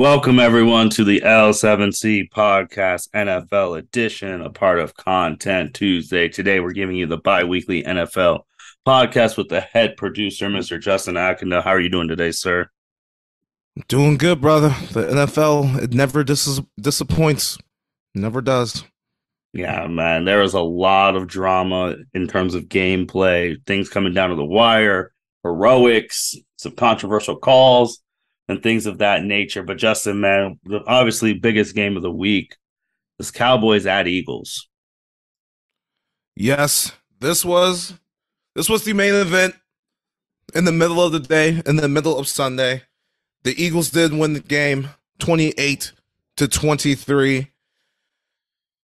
Welcome, everyone, to the L7C Podcast NFL edition, a part of Content Tuesday. Today, we're giving you the bi-weekly NFL podcast with the head producer, Mr. Justin Akinda. How are you doing today, sir? Doing good, brother. The NFL, it never disappoints. Never does. Yeah, man, there was a lot of drama in terms of gameplay, things coming down to the wire, heroics, some controversial calls, and things of that nature. But Justin, man, the obviously biggest game of the week is Cowboys at Eagles. Yes, this was the main event in the middle of the day, in the middle of Sunday. The Eagles did win the game 28-23.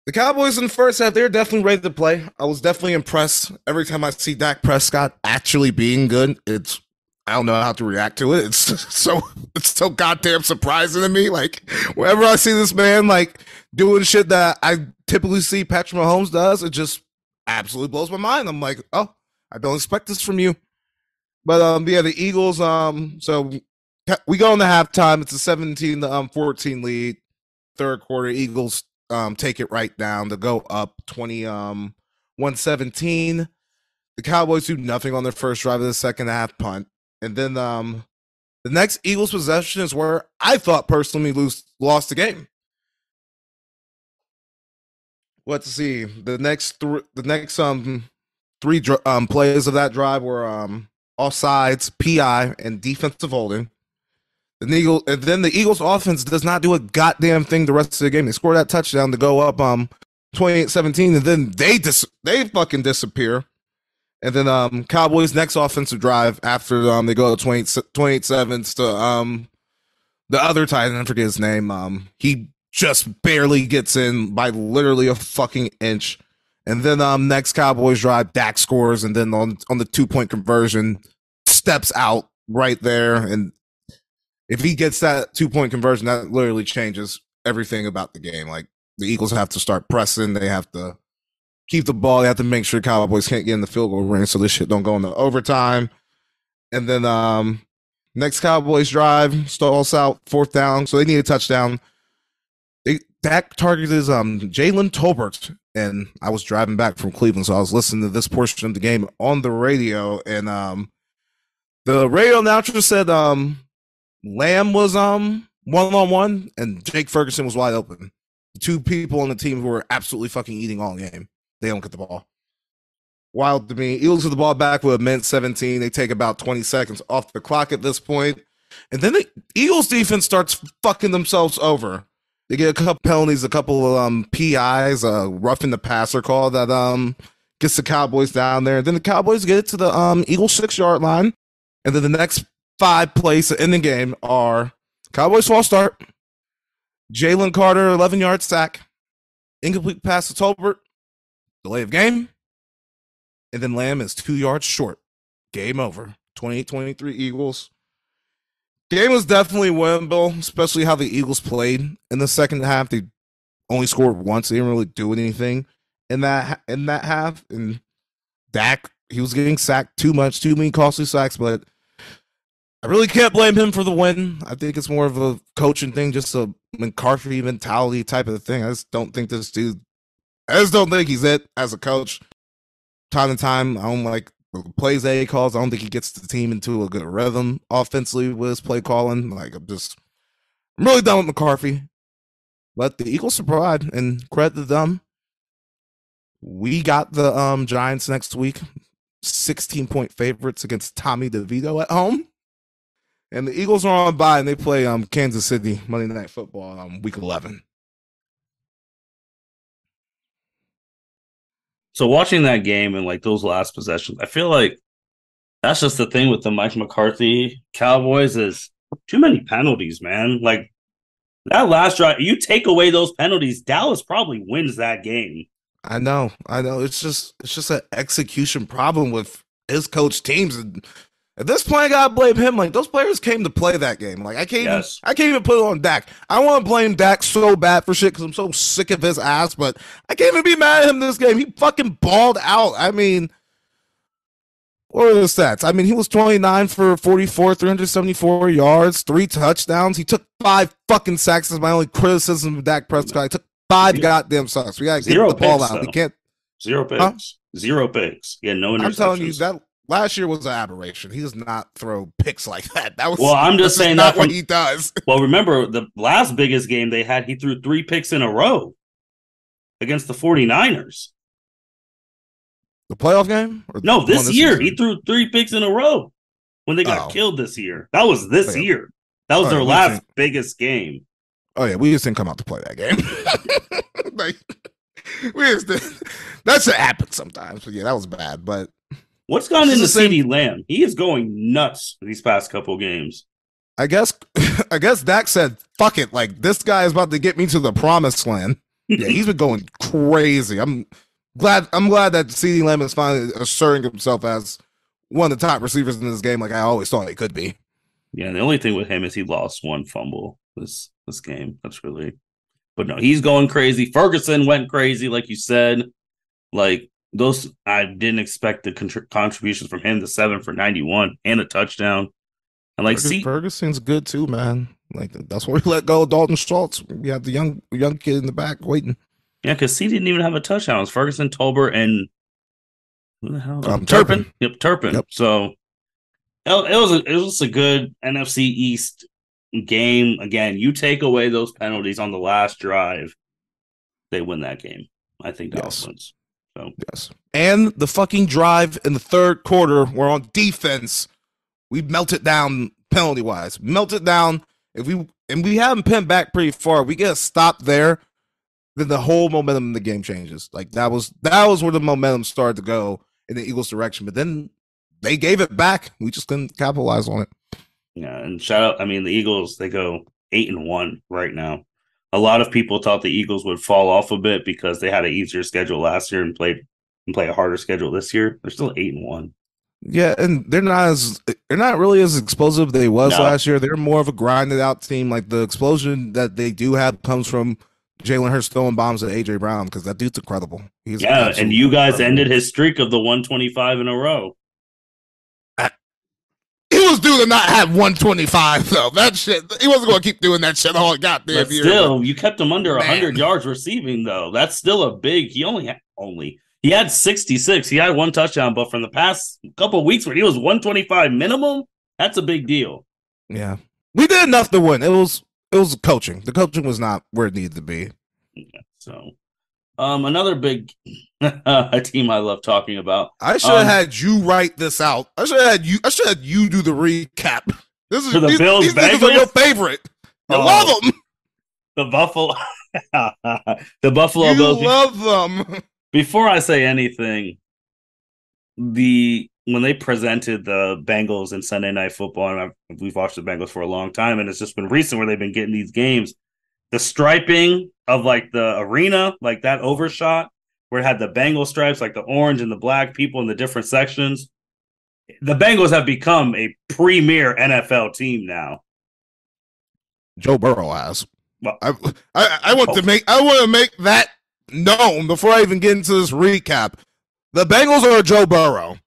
The Cowboys in the first half, they're definitely ready to play. I was definitely impressed. Every time I see Dak Prescott actually being good, I don't know how to react to it. It's so goddamn surprising to me. Like whenever I see this man like doing shit that I typically see Patrick Mahomes does, it just absolutely blows my mind. I'm like, oh, I don't expect this from you. But yeah, the Eagles, so we go into halftime. It's a 17-14 lead. Third quarter, Eagles take it right down to go up 21-17. The Cowboys do nothing on their first drive of the second half punt. And then the next Eagles possession is where I thought personally lost the game. Let's see. The next three plays of that drive were offsides, PI, and defensive holding. And then the Eagles offense does not do a goddamn thing the rest of the game. They score that touchdown to go up 28-17, and then they fucking disappear. And then Cowboys next offensive drive after they go to 28-7 to the other tight end, I forget his name. He just barely gets in by literally a fucking inch. And then next Cowboys drive, Dak scores, and then on the 2-point conversion, steps out right there. And if he gets that 2-point conversion, that literally changes everything about the game. Like the Eagles have to start pressing. They have to keep the ball. They have to make sure Cowboys can't get in the field goal range so this shit don't go into overtime. And then next Cowboys drive stalls out, fourth down, so they need a touchdown. Dak targeted Jalen Tolbert, and I was driving back from Cleveland, so I was listening to this portion of the game on the radio, and the radio announcer said Lamb was one-on-one, and Jake Ferguson was wide open. The two people on the team who were absolutely fucking eating all game. They don't get the ball. Wild to me. Eagles get the ball back with a minute 17. They take about 20 seconds off the clock at this point. And then the Eagles defense starts fucking themselves over. They get a couple penalties, a couple of PIs, roughing the passer call that gets the Cowboys down there. And then the Cowboys get it to the Eagles 6-yard line. And then the next 5 plays in the game are Cowboys false start, Jalen Carter 11-yard sack, incomplete pass to Tolbert, delay of game, and then Lamb is 2 yards short. Game over. 28-23 Eagles. Game was definitely winnable, especially how the Eagles played in the second half. They only scored once. They didn't really do anything in that half. And Dak, he was getting sacked too many costly sacks, but I really can't blame him for the win. I think it's more of a coaching thing, just a McCarthy mentality type of thing. I just don't think he's it as a coach. Time to time, I don't like the plays that he calls. I don't think he gets the team into a good rhythm offensively with his play calling. Like I'm really done with McCarthy. But the Eagles survived, and credit to them. We got the Giants next week, 16-point favorites against Tommy DeVito at home. And the Eagles are on bye, and they play Kansas City Monday Night Football week 11. So watching that game and like those last possessions, I feel like that's just the thing with the Mike McCarthy Cowboys is too many penalties, man. Like that last drive, you take away those penalties, Dallas probably wins that game. I know. It's just an execution problem with his coach teams. And at this point, I gotta blame him. Like those players came to play that game. Like I can't even put it on Dak. I want to blame Dak so bad for shit because I'm so sick of his ass. But I can't even be mad at him this game. He fucking balled out. I mean, What were the stats? I mean, he was 29 for 44, 374 yards, 3 touchdowns. He took 5 fucking sacks. That's my only criticism of Dak Prescott. He took 5 goddamn sacks. We got to get the ball out. We can't. Zero picks. Huh? Zero picks. Yeah, no interceptions. I'm telling you, that last year was an aberration. He does not throw picks like that. That was I'm just saying not what he does. Well, remember the last biggest game they had, he threw 3 picks in a row against the 49ers. The playoff game? No, this year he threw 3 picks in a row when they got killed this year. That was this year. That was their last biggest game. Oh yeah, we just didn't come out to play that game. Like, that should happen sometimes. But yeah, that was bad. But what's gone into CeeDee Lamb? He is going nuts these past couple games. I guess Dak said, "Fuck it, like this guy is about to get me to the promised land." Yeah, he's been going crazy. I'm glad that CeeDee Lamb is finally asserting himself as one of the top receivers in this game, like I always thought he could be. Yeah, the only thing with him is he lost 1 fumble this game. That's really, but no, he's going crazy. Ferguson went crazy, like you said. Like those, I didn't expect the contributions from him. The 7 for 91 and a touchdown. And like, Ferguson's good too, man. Like that's why we let go of Dalton Schultz. We have the young kid in the back waiting. Yeah, because he didn't even have a touchdown. It was Ferguson, Tolbert, and who the hell? Turpin. Yep, Turpin. Yep. So it was a good NFC East game. Again, you take away those penalties on the last drive, they win that game. I think Dolphins. So yes, and the fucking drive in the third quarter, we're on defense. We melted down penalty wise. Melted down. If we haven't pinned back pretty far, we get a stop there, then the whole momentum in the game changes. Like that was where the momentum started to go in the Eagles' direction. But then they gave it back. We just couldn't capitalize on it. Yeah, and shout out. I mean, the Eagles, they go 8-1 right now. A lot of people thought the Eagles would fall off a bit because they had an easier schedule last year and play a harder schedule this year. They're still 8-1. Yeah, and they're not really as explosive they was last year. They're more of a grinded out team. Like the explosion that they do have comes from Jalen Hurts throwing bombs at AJ Brown because that dude's incredible. And you guys ended his streak of the 125 in a row. He was due to not have 125 though. That shit, he wasn't going to keep doing that shit all goddamn year. Still, you kept him under 100 yards receiving though. That's still a big. He had 66. He had 1 touchdown, but from the past couple of weeks where he was 125 minimum, that's a big deal. Yeah, we did enough to win. It was coaching. The coaching was not where it needed to be. Yeah, so, another big team I love talking about. I should have had you write this out. I should have had you do the recap. This is for the Bills. These niggas are your favorite. I love them. The Buffalo, the Buffalo Bills. Love them. Before I say anything, when they presented the Bengals in Sunday Night Football, and we've watched the Bengals for a long time, and it's just been recent where they've been getting these games. The striping of like the arena, like that overshot, where it had the Bengal stripes, like the orange and the black people in the different sections. The Bengals have become a premier NFL team now. Joe Burrow has. Well, I want to make that known before I even get into this recap. The Bengals are Joe Burrow.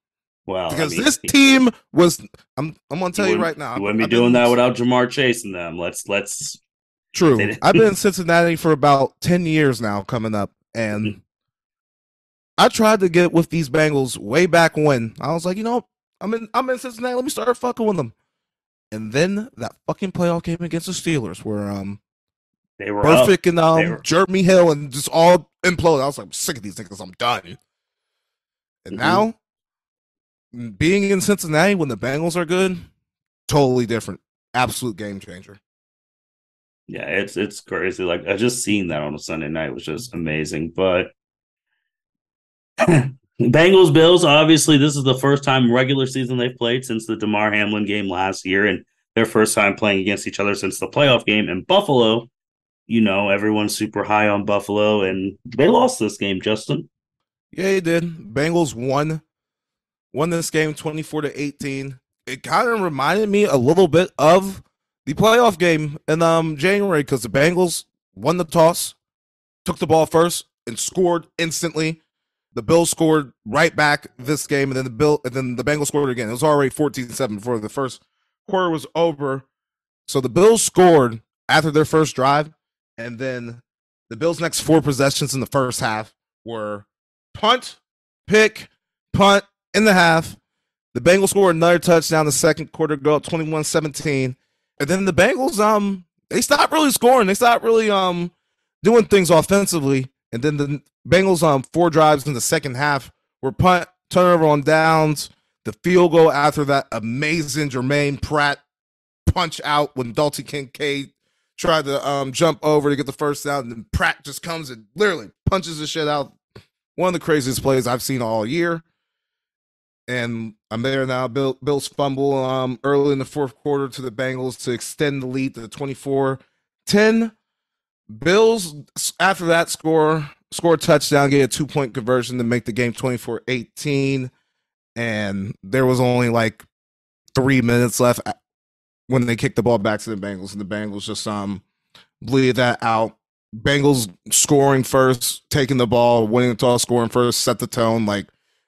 Well, because this team was. I'm going to tell you right now. You wouldn't be doing that without Jamar chasing them. Let's. True. I've been in Cincinnati for about 10 years now, coming up, and I tried to get with these Bengals way back when. I was like, I'm in Cincinnati. Let me start fucking with them. And then that fucking playoff game against the Steelers, where they were perfect and Jeremy Hill and just all imploded. I was like, I'm sick of these niggas. I'm done. And now, being in Cincinnati when the Bengals are good, totally different. Absolute game changer. Yeah, it's crazy. Like I just seen that on a Sunday night was just amazing. But Bengals Bills, obviously, this is the first time regular season they've played since the DeMar Hamlin game last year, and their first time playing against each other since the playoff game. And Buffalo, everyone's super high on Buffalo, and they lost this game, Justin. Yeah, they did. Bengals won this game 24-18. It kind of reminded me a little bit of the playoff game in January because the Bengals won the toss, took the ball first, and scored instantly. The Bills scored right back this game, and then the Bengals scored again. It was already 14-7 before the first quarter was over. So the Bills scored after their first drive, and then the Bills' next 4 possessions in the first half were punt, pick, punt in the half. The Bengals scored another touchdown in the second quarter, go up 21-17. And then the Bengals, they stopped really scoring. They stopped really doing things offensively. And then the Bengals 4 drives in the second half were punt, turnover on downs, the field goal after that amazing Jermaine Pratt punch out when Dalton Kincaid tried to jump over to get the first down, and then Pratt just comes and literally punches the shit out. One of the craziest plays I've seen all year. And I'm there now. Bills fumble early in the fourth quarter to the Bengals to extend the lead to 24-10. Bills, after that, score a touchdown, get a 2-point conversion to make the game 24-18. And there was only like 3 minutes left when they kicked the ball back to the Bengals, and the Bengals just bleeded that out. Bengals scoring first, taking the ball, winning the toss, scoring first, set the tone. Like,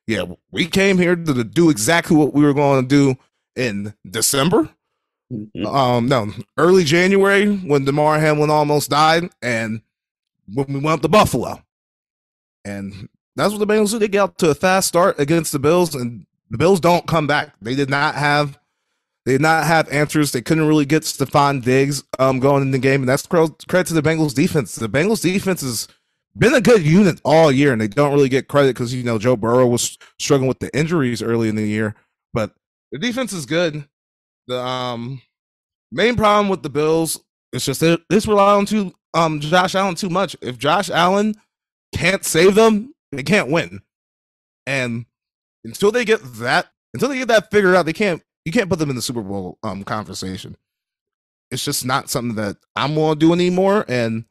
yeah, we came here to do exactly what we were going to do in December. No, early January when DeMar Hamlin almost died, and when we went up to Buffalo. And that's what the Bengals do. They get out to a fast start against the Bills, and the Bills don't come back. They did not have answers. They couldn't really get Stephon Diggs going in the game, and that's credit to the Bengals defense. The Bengals defense has been a good unit all year, and they don't really get credit because, Joe Burrow was struggling with the injuries early in the year. But the defense is good. The main problem with the Bills is just they rely on Josh Allen too much. If Josh Allen can't save them, they can't win. And until they get that figured out, you can't put them in the Super Bowl conversation. It's just not something that I'm going to do anymore, and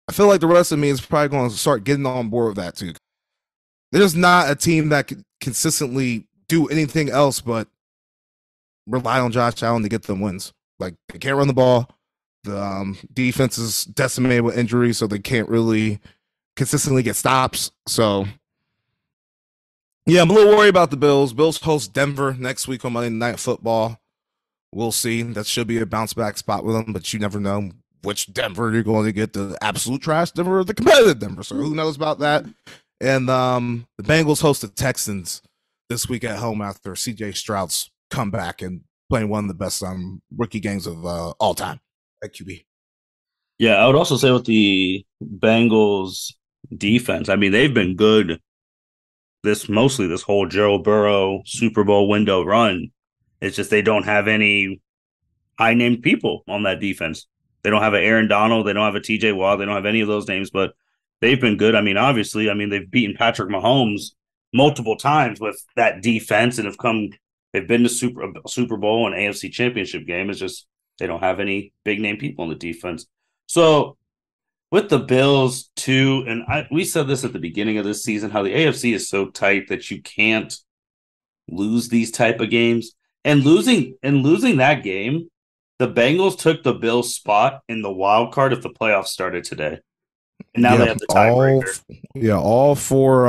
I feel like the rest of me is probably going to start getting on board with that too. There's not a team that can consistently do anything else but rely on Josh Allen to get them wins. Like, they can't run the ball. The defense is decimated with injuries, so they can't really consistently get stops. So, yeah, I'm a little worried about the Bills. Bills host Denver next week on Monday Night Football. We'll see. That should be a bounce back spot with them, but you never know which Denver you're going to get, the absolute trash Denver or the competitive Denver. So who knows about that? And the Bengals host the Texans this week at home after C.J. Stroud's comeback and playing one of the best rookie games of all time at QB. Yeah, I would also say with the Bengals defense, I mean, they've been good this whole Joe Burrow Super Bowl window run. It's just they don't have any high-named people on that defense. They don't have an Aaron Donald. They don't have a TJ Watt. They don't have any of those names, but they've been good. I mean, obviously, they've beaten Patrick Mahomes multiple times with that defense and they've been to Super Bowl and AFC Championship game. It's just they don't have any big-name people on the defense. So with the Bills, too, and we said this at the beginning of this season, how the AFC is so tight that you can't lose these type of games. And losing that game, the Bengals took the Bills' spot in the wild card if the playoffs started today. And now they have the tiebreaker. All 4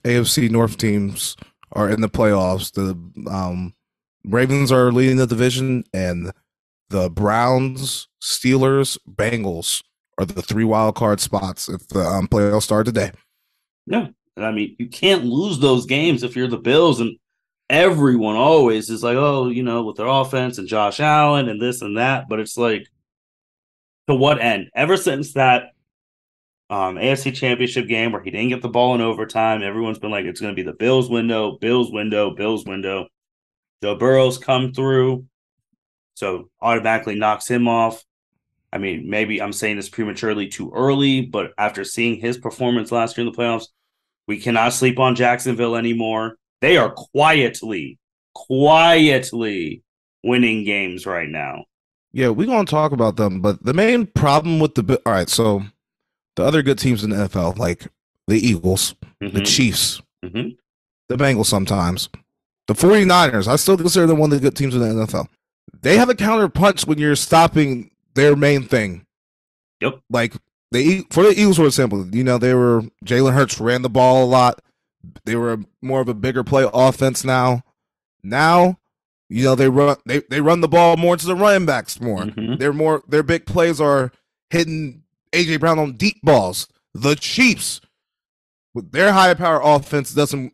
AFC North teams are in the playoffs. The Ravens are leading the division, and the Browns, Steelers, Bengals are the 3 wild card spots if the playoffs start today. Yeah. And you can't lose those games if you're the Bills, and everyone always is like, oh, with their offense and Josh Allen and this and that. But it's like, to what end? Ever since that AFC Championship game where he didn't get the ball in overtime, everyone's been like, it's going to be the Bills window. Joe Burrow's come through, so automatically knocks him off. I mean, maybe I'm saying this prematurely too early, but after seeing his performance last year in the playoffs, we cannot sleep on Jacksonville anymore. They are quietly winning games right now. Yeah, we're going to talk about them, but the main problem with all right, so the other good teams in the NFL, like the Eagles, the Chiefs, the Bengals sometimes, the 49ers, I still consider them one of the good teams in the NFL. They have a counter punch when you're stopping their main thing. Yep. Like, for the Eagles, for example, Jalen Hurts ran the ball a lot. They were more of a bigger play offense now. Now, they run the ball more to the running backs more. Mm-hmm. Their big plays are hitting AJ Brown on deep balls. The Chiefs, with their high power offense, isn't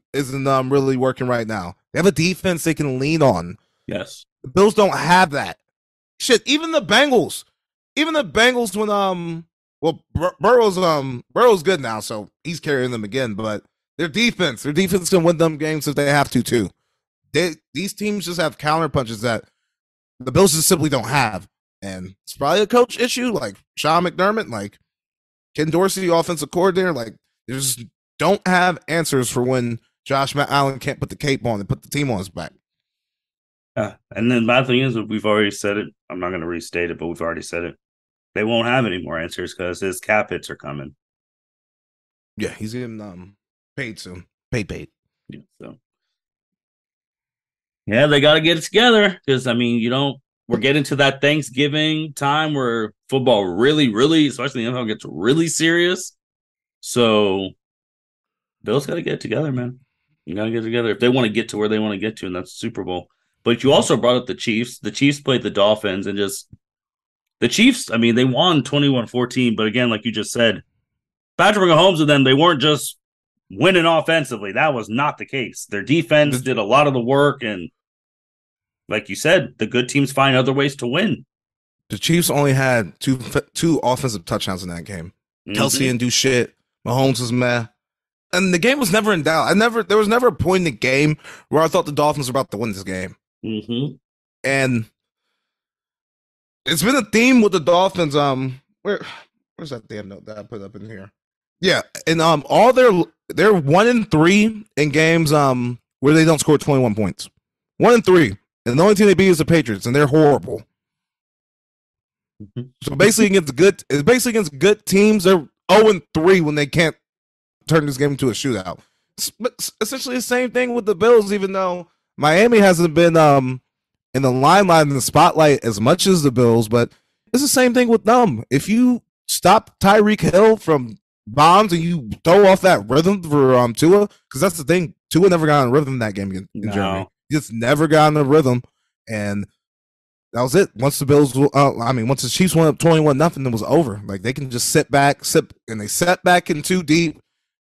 really working right now. They have a defense they can lean on. Yes. The Bills don't have that. Shit, even the Bengals when Burrow's good now, so he's carrying them again, but their defense can win them games if they have to too. These teams just have counter punches that the Bills just simply don't have. And it's probably a coach issue, like Sean McDermott, like Ken Dorsey, offensive coordinator, like they just don't have answers for when Josh Allen can't put the cape on and put the team on his back. And then the bad thing is, we've already said it. I'm not going to restate it, but we've already said it. They won't have any more answers because his cap hits are coming. Yeah, he's getting paid soon. Paid. Yeah, so. Yeah, they got to get it together because, we're getting to that Thanksgiving time where football really, really, especially the NFL, gets really serious. So, Bills got to get it together, man. You got to get it together if they want to get to where they want to get to, and that's the Super Bowl. But you also brought up the Chiefs. The Chiefs played the Dolphins, and just the Chiefs, they won 21-14. But again, like you just said, Patrick Mahomes and them, they weren't just winning offensively. That was not the case. Their defense did a lot of the work, and like you said, the good teams find other ways to win. The Chiefs only had two offensive touchdowns in that game. Mm-hmm. Kelsey didn't do shit. Mahomes was meh. And the game was never in doubt. There was never a point in the game where I thought the Dolphins were about to win this game. Mm-hmm. And it's been a theme with the Dolphins. Where's that damn note that I put up in here? Yeah, and all they're 1-3 in games where they don't score 21 points. 1-3, and the only team they beat is the Patriots, and they're horrible. Mm-hmm. So basically against good teams, they're 0-3 when they can't turn this game into a shootout. But essentially the same thing with the Bills, even though Miami hasn't been in the limelight, in the spotlight as much as the Bills, but it's the same thing with them. If you stop Tyreek Hill from bombs and you throw off that rhythm for Tua, because that's the thing, Tua never got in rhythm in that game in Germany. He just never got in the rhythm, and that was it. Once the once the Chiefs went up 21-0, it was over. Like, they can just sit back, and they sat back in too deep.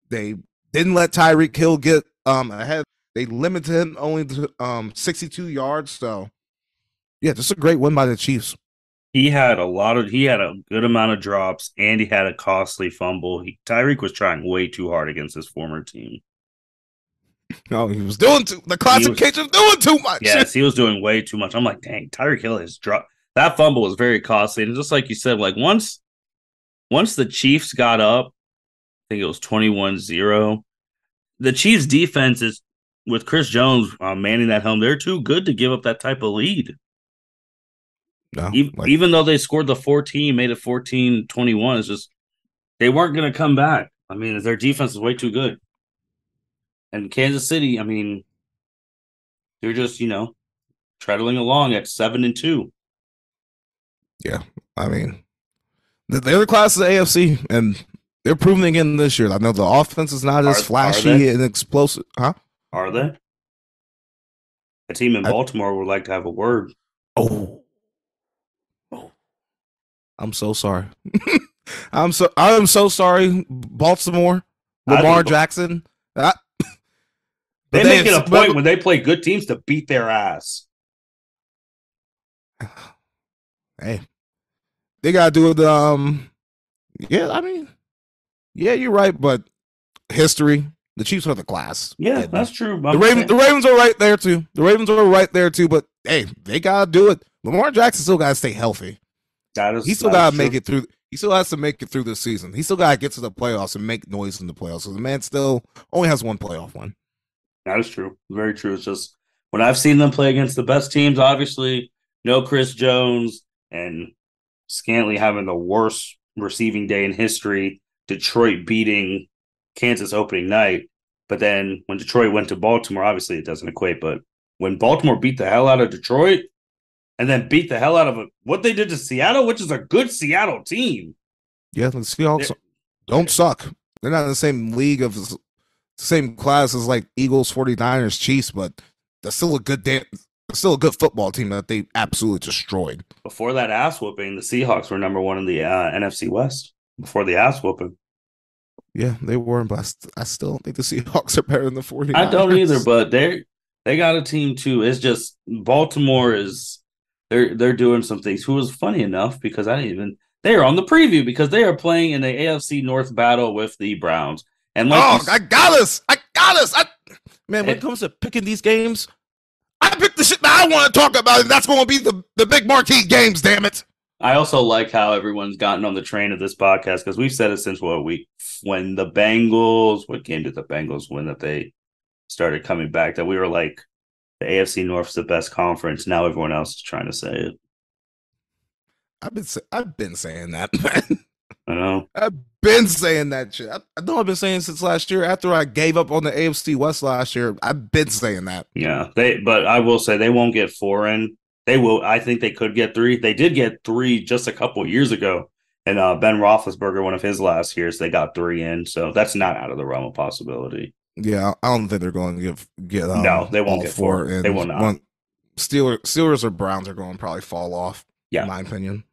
They didn't let Tyreek Hill get ahead. They limited him only to 62 yards. So, yeah, just a great win by the Chiefs. He had a good amount of drops, and he had a costly fumble. Tyreek was trying way too hard against his former team. No, he was doing the classic case of doing too much. Yes, he was doing way too much. I'm like, dang, Tyreek Hill has dropped. That fumble was very costly. And just like you said, like once the Chiefs got up, I think it was 21-0. The Chiefs defense is, with Chris Jones manning that helm, they're too good to give up that type of lead. No, even though they scored the 14, made it 14-21, it's just they weren't going to come back. Their defense is way too good. And Kansas City, they're just, treadling along at 7-2. Yeah, they're the class of the AFC, and they're proving again this year. I know the offense is not as flashy and explosive. Huh? Are they? A team in Baltimore would like to have a word. Oh. I'm so sorry. I'm so sorry, Baltimore. Lamar Jackson. They make it a point when they play good teams to beat their ass. Hey, they gotta do it. Yeah, you're right, but history. The Chiefs are the class. Yeah, that's true. The Ravens are right there too. But hey, they gotta do it. Lamar Jackson still gotta stay healthy. He still gotta make it through. He still has to make it through this season. He still gotta get to the playoffs and make noise in the playoffs. So the man still only has one playoff win. That is true. Very true. It's just when I've seen them play against the best teams, obviously, no Chris Jones and Scantling having the worst receiving day in history, Detroit beating Kansas opening night. But then when Detroit went to Baltimore, obviously it doesn't equate. But when Baltimore beat the hell out of Detroit and then beat the hell out of what they did to Seattle, which is a good Seattle team. Yeah, the Seahawks don't suck. They're not in the same league of same class as like Eagles, 49ers, Chiefs, but that's still a good still a good football team that they absolutely destroyed. Before that ass whooping, the Seahawks were number one in the NFC West. Before the ass whooping, Yeah, they were, but I still don't think the Seahawks are better than the 49ers. I don't either, but they got a team too. It's just Baltimore is they're doing some things. Who was funny enough because I didn't even they are on the preview because they are playing in the AFC North battle with the Browns. And like I got us. Man, when it comes to picking these games, I picked the shit that I want to talk about, and that's going to be the big marquee games. Damn it! I also like how everyone's gotten on the train of this podcast because we've said it since when the Bengals. What game did the Bengals win that they started coming back? That we were like the AFC North is the best conference. Now everyone else is trying to say it. I've been saying that, man. I know. I've been saying that shit. I know I've been saying since last year. After I gave up on the AFC West last year, I've been saying that. Yeah, but I will say they won't get 4 in. They will. I think they could get 3. They did get 3 just a couple years ago, and Ben Roethlisberger, one of his last years, they got 3 in. So that's not out of the realm of possibility. Yeah, I don't think they're going to get. No, they won't get 4. They will not. Steelers or Browns are going to probably fall off. Yeah, in my opinion.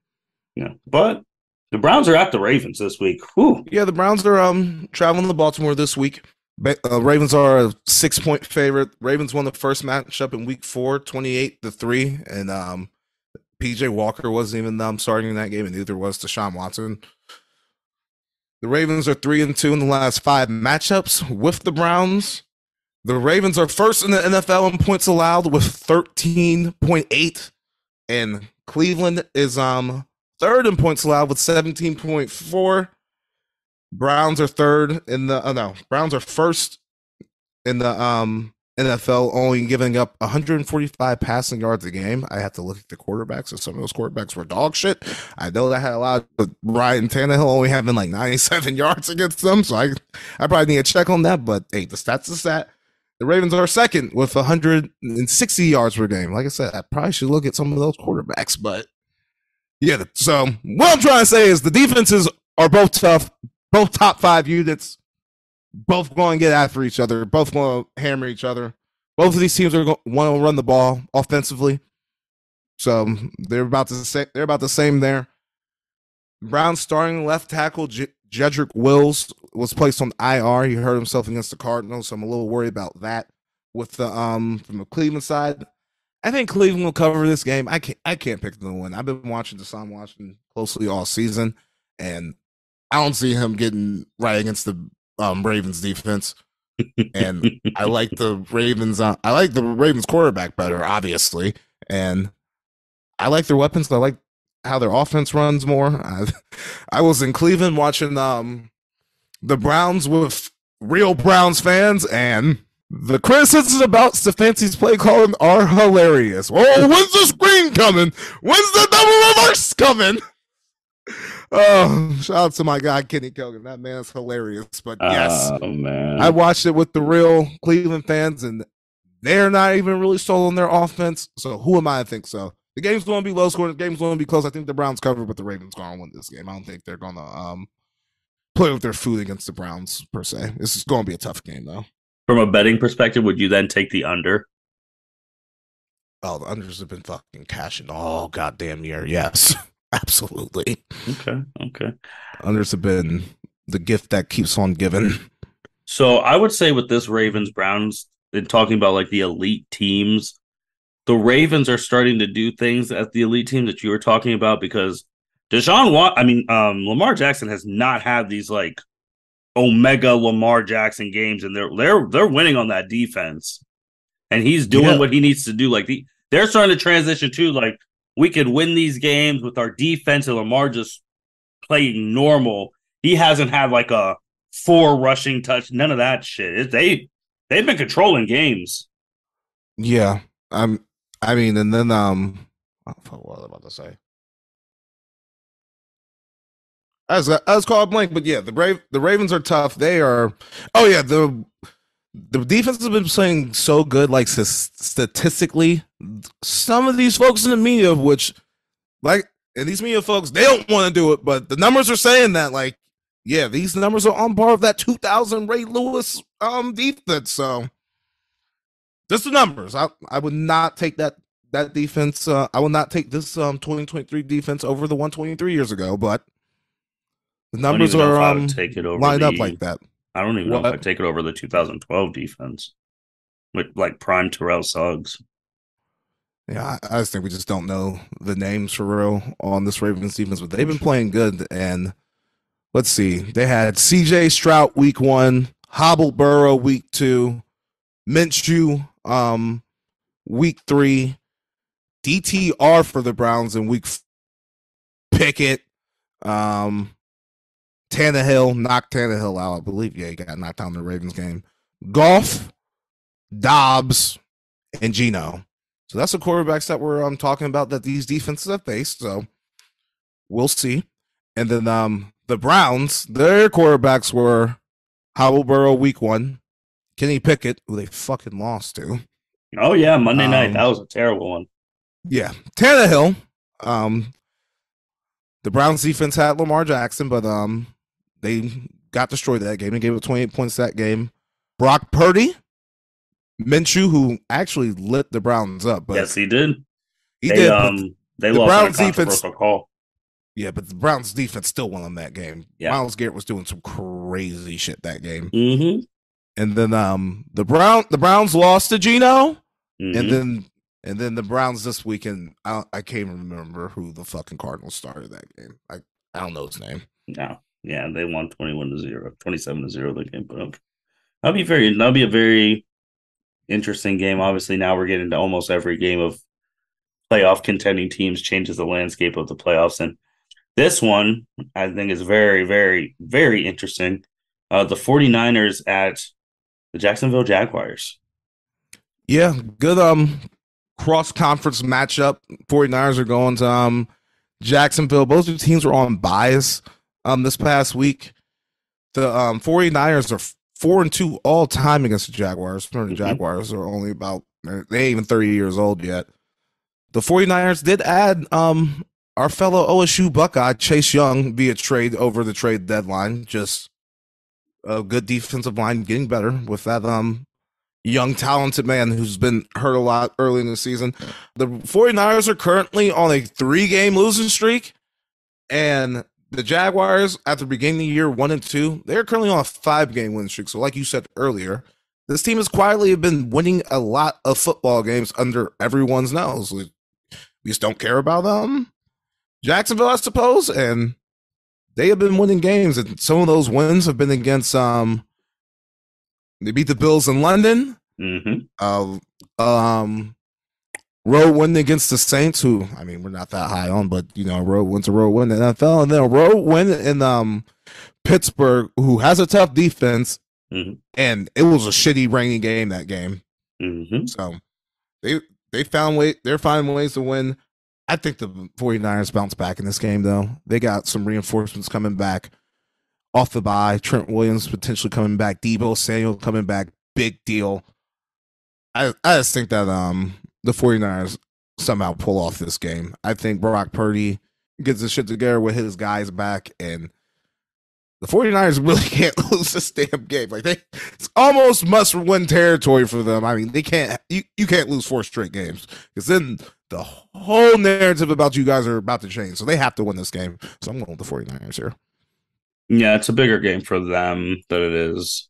Yeah, but the Browns are at the Ravens this week. Whew. Yeah, the Browns are traveling to Baltimore this week. Ravens are a 6-point favorite. Ravens won the first matchup in week 4, 28-3, and PJ Walker wasn't even starting in that game, and neither was Deshaun Watson. The Ravens are 3-2 in the last 5 matchups with the Browns. The Ravens are first in the NFL in points allowed with 13.8, and Cleveland is third in points allowed with 17.4. Browns are Browns are first in the NFL, only giving up 145 passing yards a game. I have to look at the quarterbacks, and some of those quarterbacks were dog shit. I know that had a lot of Ryan Tannehill only having like 97 yards against them, so I probably need to check on that. But hey, the stats is that. The Ravens are second with 160 yards per game. Like I said, I probably should look at some of those quarterbacks, but yeah. So what I'm trying to say is the defenses are both tough, both top 5 units, both going to get after each other, both going to hammer each other. Both of these teams are going to want to run the ball offensively, so they're about the same there. Brown's starting left tackle Jedrick Wills was placed on IR. He hurt himself against the Cardinals, so I'm a little worried about that. With the from the Cleveland side, I think Cleveland will cover this game. I can't pick them to win. I've been watching Deshaun Watson closely all season, and I don't see him getting right against the Ravens defense. And I like the Ravens. I like the Ravens quarterback better, obviously, and I like their weapons. I like how their offense runs more. I was in Cleveland watching the Browns with real Browns fans, and the criticisms about Stefanski's play calling are hilarious. Oh, when's the screen coming? When's the double reverse coming? Oh, shout out to my guy Kenny Kelgan. That man is hilarious. But yes, man. I watched it with the real Cleveland fans, and they're not even really sold on their offense. So who am I to think so? The game's going to be low scoring. The game's going to be close. I think the Browns cover, but the Ravens going to win this game. I don't think they're going to play with their food against the Browns per se. This is going to be a tough game, though. From a betting perspective, would you then take the under? Oh, the unders have been fucking cashing all goddamn year. Yes, absolutely. Okay. Unders have been the gift that keeps on giving. So I would say with this Ravens Browns, and talking about like the elite teams, the Ravens are starting to do things at the elite team that you were talking about because Lamar Jackson has not had these like Omega Lamar Jackson games, and they're winning on that defense, and he's doing what he needs to do. Like they're starting to transition to like we could win these games with our defense and Lamar just playing normal. He hasn't had like a 4 rushing touch, none of that shit. They've been controlling games. Yeah, and then what was I about to say? I was called blank, but yeah, the Ravens are tough. They are. Oh yeah, the defense has been playing so good, like statistically. Some of these folks in the media, and these media folks, they don't want to do it, but the numbers are saying that like yeah, these numbers are on par with that 2000 Ray Lewis defense. So just the numbers. I would not take that defense. I will not take this 2023 defense over the 123 years ago, but the I don't numbers even know if are I would take it over lined up the. like that. I don't even know if What? I'd take it over the 2012 defense with like prime Terrell Suggs. Yeah, I just think we just don't know the names for real on this Ravens defense, but they've been playing good. And let's see, they had C.J. Stroud week 1, Hobble Burrow week 2, Minshew week 3, DTR for the Browns in week Pickett, Tannehill knocked Tannehill out, I believe. Yeah, he got knocked out in the Ravens game. Goff, Dobbs, and Geno. So that's the quarterbacks that we're talking about that these defenses have faced. So we'll see. And then the Browns, their quarterbacks were Howell Burrow week 1, Kenny Pickett, who they fucking lost to. Oh yeah, Monday night. That was a terrible one. Yeah, Tannehill. The Browns defense had Lamar Jackson, but they got destroyed that game and gave it 28 points that game. Brock Purdy, Minshew, who actually lit the Browns up. But yes, he did. He they, did. They the lost Browns in a controversial call. Yeah, but the Browns defense still won on that game. Yeah. Myles Garrett was doing some crazy shit that game. Mm-hmm. And then the Browns lost to Geno, mm-hmm. and then the Browns this weekend. I can't remember who the fucking Cardinals started that game. I don't know his name. No, yeah, they won 21-0, 27-0 the game. But okay. That'll be a very interesting game. Obviously, now we're getting to almost every game of playoff contending teams changes the landscape of the playoffs, and this one I think is very, very, very interesting. The 49ers at the Jacksonville Jaguars. Yeah, good cross conference matchup. 49ers are going to Jacksonville. Both of the teams were on buys this past week. The 49ers are 4-2 all time against the Jaguars. The Jaguars are only about, they ain't even 30 years old yet. The 49ers did add our fellow OSU Buckeye, Chase Young, via trade over the trade deadline. Just a good defensive line getting better with that young, talented man who's been hurt a lot early in the season. The 49ers are currently on a 3-game losing streak, and the Jaguars, at the beginning of the year, 1-2, they're currently on a 5-game win streak. So like you said earlier, this team has quietly been winning a lot of football games under everyone's nose. We just don't care about them. Jacksonville, I suppose, and they have been winning games, and some of those wins have been against they beat the Bills in London. Mm-hmm. Road win against the Saints, who, I mean, we're not that high on, but road win's a road win in the NFL, and then a road win in Pittsburgh, who has a tough defense, and it was a shitty rainy game that game. So they're finding ways to win. I think the 49ers bounce back in this game, though. They got some reinforcements coming back off the bye. Trent Williams potentially coming back. Deebo Samuel coming back. Big deal. I just think that the 49ers somehow pull off this game. I think Brock Purdy gets his shit together with his guys back, and the 49ers really can't lose this damn game. Like, it's almost must-win territory for them. I mean, they can't. You can't lose 4 straight games, because then the whole narrative about you guys are about to change. So they have to win this game. So I'm going with the 49ers here. Yeah, it's a bigger game for them than it is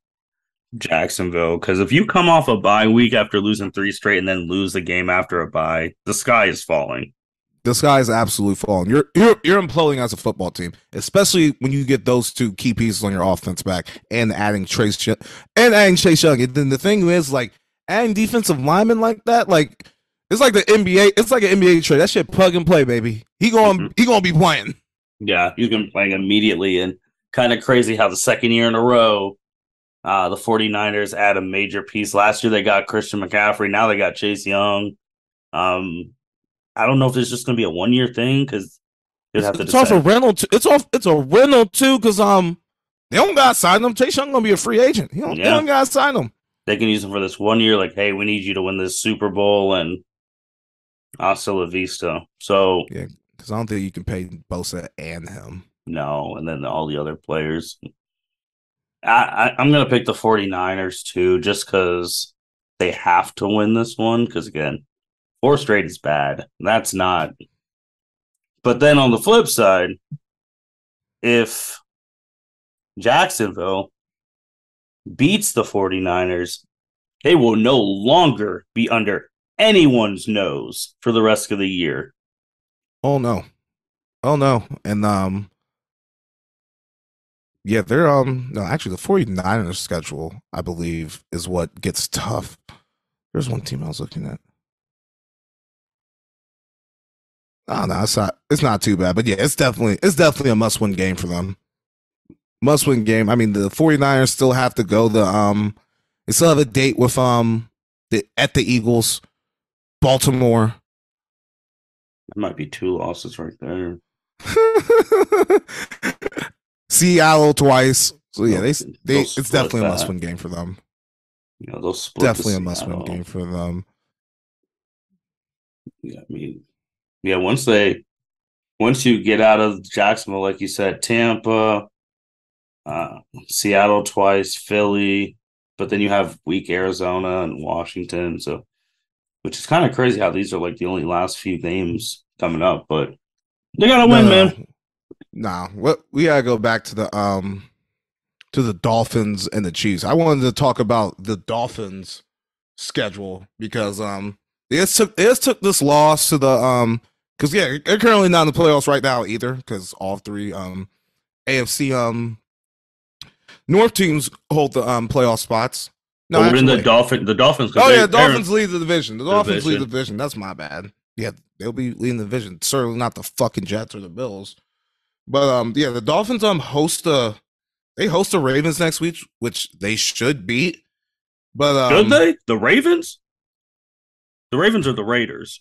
Jacksonville, because if you come off a bye week after losing 3 straight and then lose the game after a bye, the sky is falling. The sky is absolutely falling. You're imploding as a football team, especially when you get those 2 key pieces on your offense back and adding Chase Young. And then the thing is, like, adding defensive linemen like that, like, it's like the NBA. It's like an NBA trade. That shit plug and play, baby. He gonna be playing. Yeah, he's gonna be playing immediately, and kind of crazy how the second year in a row, the 49ers add a major piece. Last year they got Christian McCaffrey. Now they got Chase Young. I don't know if it's just gonna be a 1-year thing, because it's off a rental. It's a rental too, because they don't gotta sign him. Chase Young gonna be a free agent. They don't gotta sign him. They can use him for this 1 year. Like, hey, we need you to win this Super Bowl, and hasta la vista. So yeah, because I don't think you can pay Bosa and him. No, and then all the other players. I'm going to pick the 49ers too, just because they have to win this one. Because again, four straight is bad. That's not. But then on the flip side, if Jacksonville beats the 49ers, they will no longer be under anyone's nose for the rest of the year. Oh no. Oh no. And yeah, they're no, actually the 49ers schedule, I believe, is what gets tough. There's one team I was looking at. Oh no, it's not too bad. But yeah, it's definitely a must-win game for them. Must-win game. I mean, the 49ers still have to go they still have a date with at the Eagles, Baltimore. That might be two losses right there. Seattle twice. So yeah, They'll it's split definitely a that. must-win game for them. They'll split. Definitely a must-win game for them. Yeah, I mean, yeah. Once you get out of Jacksonville, like you said, Tampa, Seattle twice, Philly, but then you have weak Arizona and Washington. So, which is kind of crazy how these are like the only last few games coming up, but they gotta win, man. No, what we gotta go back to the Dolphins and the Chiefs. I wanted to talk about the Dolphins schedule because they just took this loss to the because yeah, they're currently not in the playoffs right now either because all three AFC North teams hold the playoff spots. No, we're in the Dolphins. Oh yeah, Dolphins lead the division. The Dolphins lead the division. That's my bad. Yeah, they'll be leading the division. Certainly not the fucking Jets or the Bills. But yeah, the Dolphins host the Ravens next week, which they should beat. But should they? The Ravens? The Ravens or the Raiders?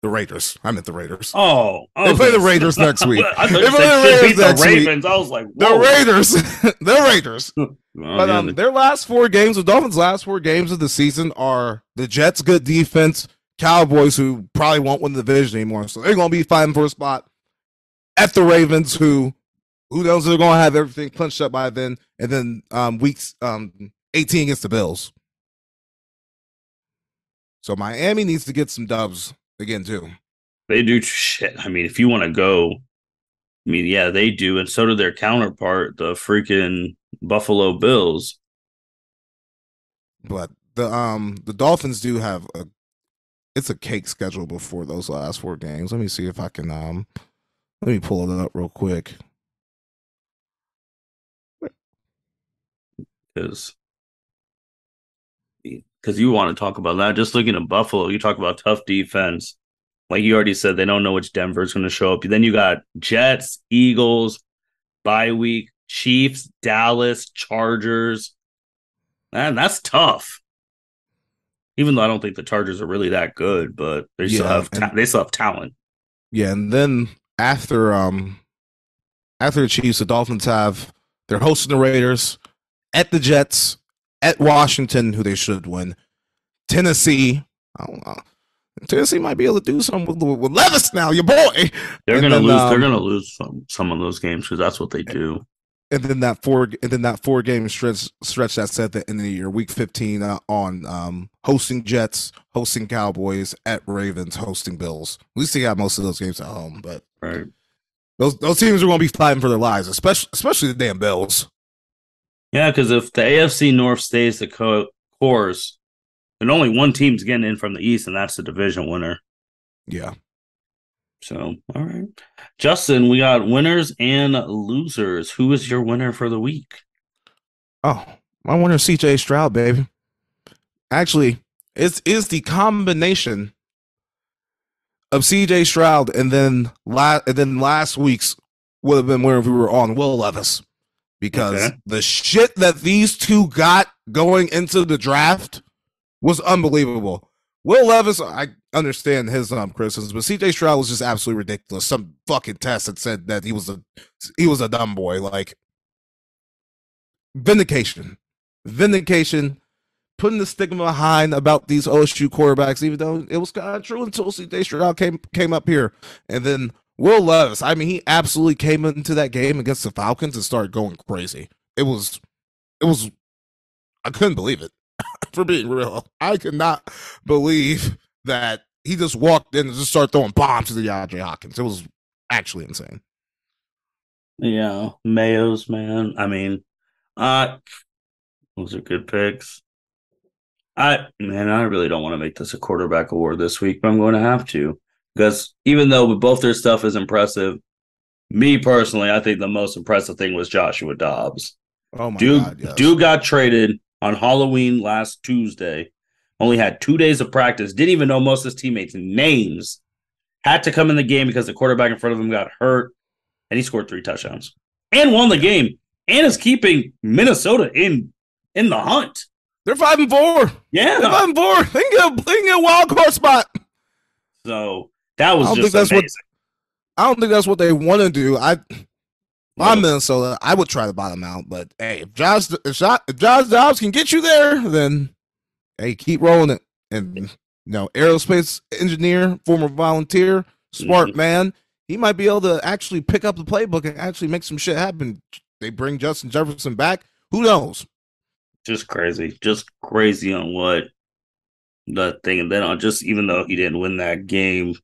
The Raiders. I meant the Raiders. Oh, they play the Raiders next week. I thought you said the Ravens. I was like, whoa. The Raiders. The Raiders. But their last four games, the Dolphins' last four games of the season are the Jets' good defense, Cowboys, who probably won't win the division anymore, so they're going to be fighting for a spot, at the Ravens, who knows they're going to have everything punched up by then, and then weeks 18 against the Bills. So Miami needs to get some dubs again too. They do shit. I mean, if you want to go, I mean, yeah, they do, and so do their counterpart, the freaking Buffalo Bills. But the Dolphins do have it's a cake schedule before those last four games. Let me see if I can let me pull it up real quick. Because you want to talk about that. Just looking at Buffalo, you talk about tough defense. Like you already said, they don't know which Denver's going to show up. Then you got Jets, Eagles, bye week, Chiefs, Dallas, Chargers. Man, that's tough. Even though I don't think the Chargers are really that good, but they still have talent. Yeah, and then after the Chiefs, the Dolphins they're hosting the Raiders, at the Jets, at Washington, who they should win, Tennessee. I don't know. Tennessee might be able to do something with Levis now, your boy. They're going to lose. They're going to lose some of those games because that's what they do. And then that four game stretch that's at the end of the year, week 15 on hosting Jets, hosting Cowboys, at Ravens, hosting Bills. At least they got most of those games at home, but right. Those teams are going to be fighting for their lives, especially the damn Bills. Yeah, because if the AFC North stays the course, then only one team's getting in from the East, and that's the division winner. Yeah. So, all right. Justin, we got winners and losers. Who is your winner for the week? Oh, my winner is CJ Stroud, baby. Actually, it's the combination of CJ Stroud and then last week's would have been where we were on Will Levis. Because the shit that these two got going into the draft was unbelievable. Will Levis, I understand his criticisms, but CJ Stroud was just absolutely ridiculous. Some fucking test that said that he was a dumb boy. Like vindication, putting the stigma behind about these OSU quarterbacks, even though it was kind of true until CJ Stroud came up here, and then Will Levis. I mean, he absolutely came into that game against the Falcons and started going crazy. It was. I couldn't believe it. For being real, I could not believe that he just walked in and just started throwing bombs to the DeAndre Hopkins. It was actually insane. Yeah, Mayo's man. I mean, those are good picks. I really don't want to make this a quarterback award this week, but I'm going to have to because even though both their stuff is impressive, me personally, I think the most impressive thing was Joshua Dobbs. Oh my God, yes. Dude got traded on Halloween last Tuesday. Only had 2 days of practice. Didn't even know most of his teammates' names. Had to come in the game because the quarterback in front of him got hurt, and he scored 3 touchdowns and won the game, and is keeping Minnesota in the hunt. They're 5-4. Yeah, they're 5-4. They can get a wild card spot. So that was just amazing. I don't think that's what they want to do. I'm Minnesota. I would try to bottom out, but hey, if Josh Dobbs can get you there, then hey, keep rolling it. And aerospace engineer, former volunteer, smart man, he might be able to actually pick up the playbook and actually make some shit happen. They bring Justin Jefferson back. Who knows? Just crazy on what the thing. And then on just, even though he didn't win that game,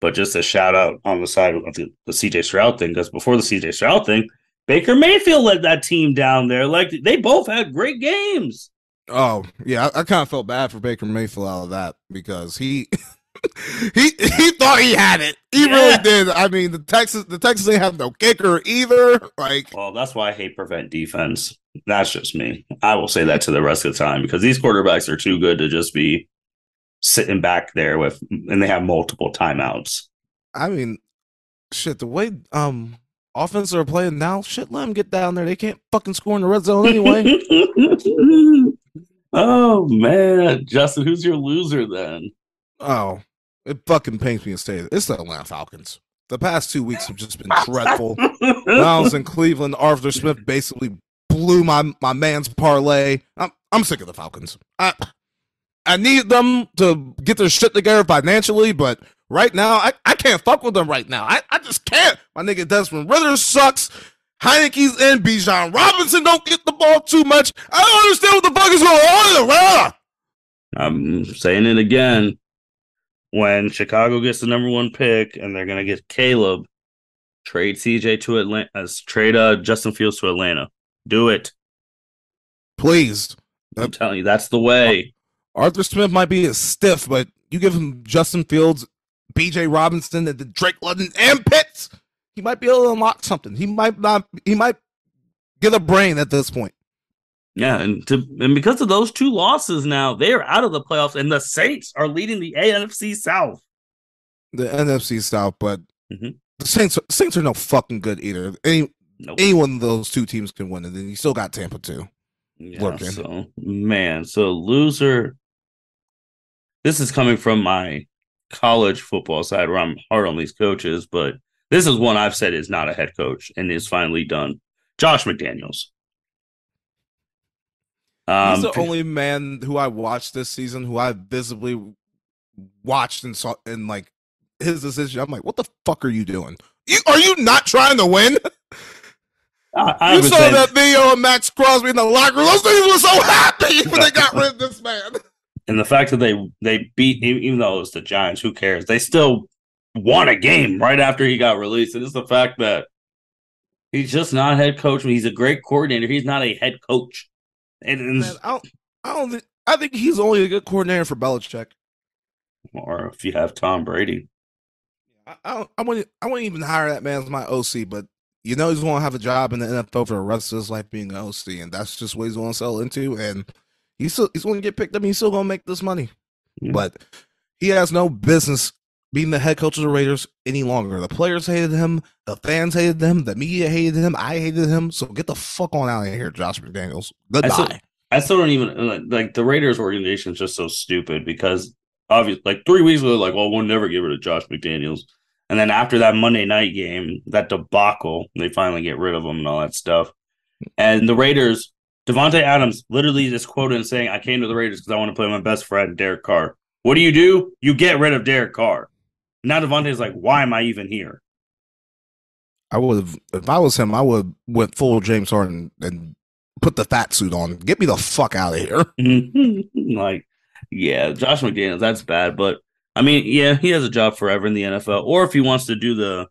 but just a shout out on the side of the CJ Stroud thing, because before the CJ Stroud thing, Baker Mayfield led that team down there. Like, they both had great games. Oh, yeah, I kind of felt bad for Baker Mayfield out of that because he he thought he had it. He really did. I mean, the Texans didn't have no kicker either. Well, that's why I hate prevent defense. That's just me. I will say that to the rest of the time because these quarterbacks are too good to just be sitting back there and they have multiple timeouts. I mean, shit, the way offenses are playing now, shit, let them get down there. They can't fucking score in the red zone anyway. Oh, man. Justin, who's your loser then? Oh, it fucking pains me to say it. It's the Atlanta Falcons. The past 2 weeks have just been dreadful. When I was in Cleveland, Arthur Smith basically blew my man's parlay. I'm sick of the Falcons. I need them to get their shit together financially, but right now, I can't fuck with them right now. I just can't. My nigga Desmond Ritter sucks. Heineke's in. Bijan Robinson don't get the ball too much. I don't understand what the fuck is going on. I'm saying it again. When Chicago gets the number 1 pick and they're going to get Caleb, trade CJ to Atlanta, trade Justin Fields to Atlanta. Do it. Please. I'm telling you, that's the way. Arthur Smith might be a stiff, but you give him Justin Fields, BJ Robinson, and Drake London, and Pitts, he might be able to unlock something. He might get a brain at this point. Yeah, and because of those 2 losses now, they are out of the playoffs, and the Saints are leading the NFC South. The NFC South, but the Saints are no fucking good either. Any one of those 2 teams can win, and then you still got Tampa too. Yeah, so loser. This is coming from my college football side where I'm hard on these coaches, but this is one I've said is not a head coach and is finally done. Josh McDaniels. He's the only man who I watched this season who I visibly watched and saw, and like his decision. I'm like, what the fuck are you doing? Are you not trying to win? You saw that video of Max Crosby in the locker room. Those things were so happy when they got rid of this man. And the fact that they beat, even though it was the Giants, who cares? They still won a game right after he got released. And it's the fact that he's just not a head coach. He's a great coordinator. He's not a head coach. And man, I think he's only a good coordinator for Belichick. Or if you have Tom Brady. I wouldn't even hire that man as my OC, but he's going to have a job in the NFL for the rest of his life being an OC, and that's just what he's going to sell into. And he's going to get picked up. And he's still going to make this money, but he has no business being the head coach of the Raiders any longer. The players hated him, the fans hated him, the media hated him, I hated him. So get the fuck on out of here, Josh McDaniels. Goodbye. I still don't even like the Raiders organization is just so stupid because obviously, like 3 weeks ago, like, well, we'll never get rid of Josh McDaniels. And then after that Monday night game, that debacle, they finally get rid of him and all that stuff. And the Raiders, Devontae Adams literally just quoted and saying, I came to the Raiders because I want to play with my best friend, Derek Carr. What do? You get rid of Derek Carr. Now Devontae's like, why am I even here? I would have, if I was him, I would went full James Harden and put the fat suit on. Get me the fuck out of here. Like, yeah, Josh McDaniels, that's bad. But I mean, yeah, he has a job forever in the NFL. Or if he wants to do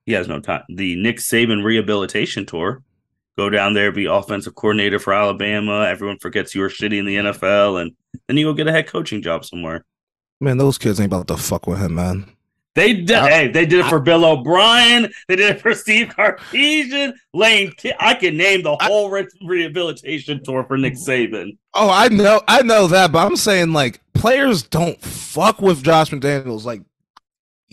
he has no time, the Nick Saban rehabilitation tour. Go down there, be offensive coordinator for Alabama. Everyone forgets you were shitty in the NFL, and then you go get a head coaching job somewhere. Man, those kids ain't about to fuck with him, man. They did it for Bill O'Brien. They did it for Steve Cartesian, Lane. I can name the whole rehabilitation tour for Nick Saban. Oh, I know that, but I'm saying like players don't fuck with Josh McDaniels. Like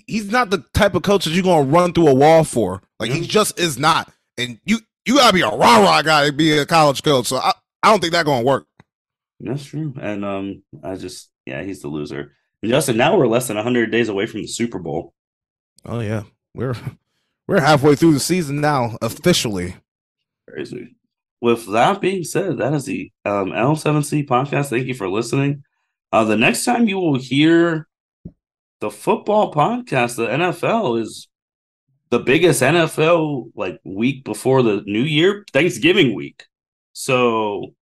he's not the type of coach that you're gonna run through a wall for. Like he just is not. And you gotta be a rah-rah guy to be a college coach. So I don't think that's gonna work. That's true. And he's the loser. And Justin, now we're less than 100 days away from the Super Bowl. Oh yeah. We're halfway through the season now, officially. Crazy. With that being said, that is the L7C podcast. Thank you for listening. The next time you will hear the football podcast, the NFL is the biggest NFL like week before the new year, Thanksgiving week. So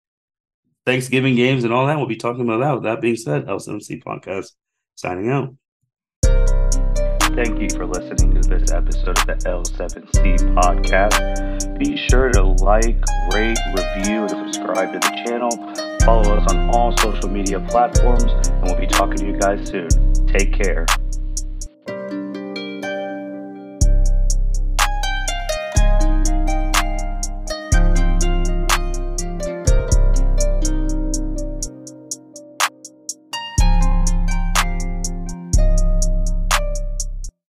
Thanksgiving games and all that, we'll be talking about that. With that being said, L7C podcast signing out. Thank you for listening to this episode of the L7C podcast. Be sure to like, rate, review, and subscribe to the channel. Follow us on all social media platforms, and we'll be talking to you guys soon. Take care.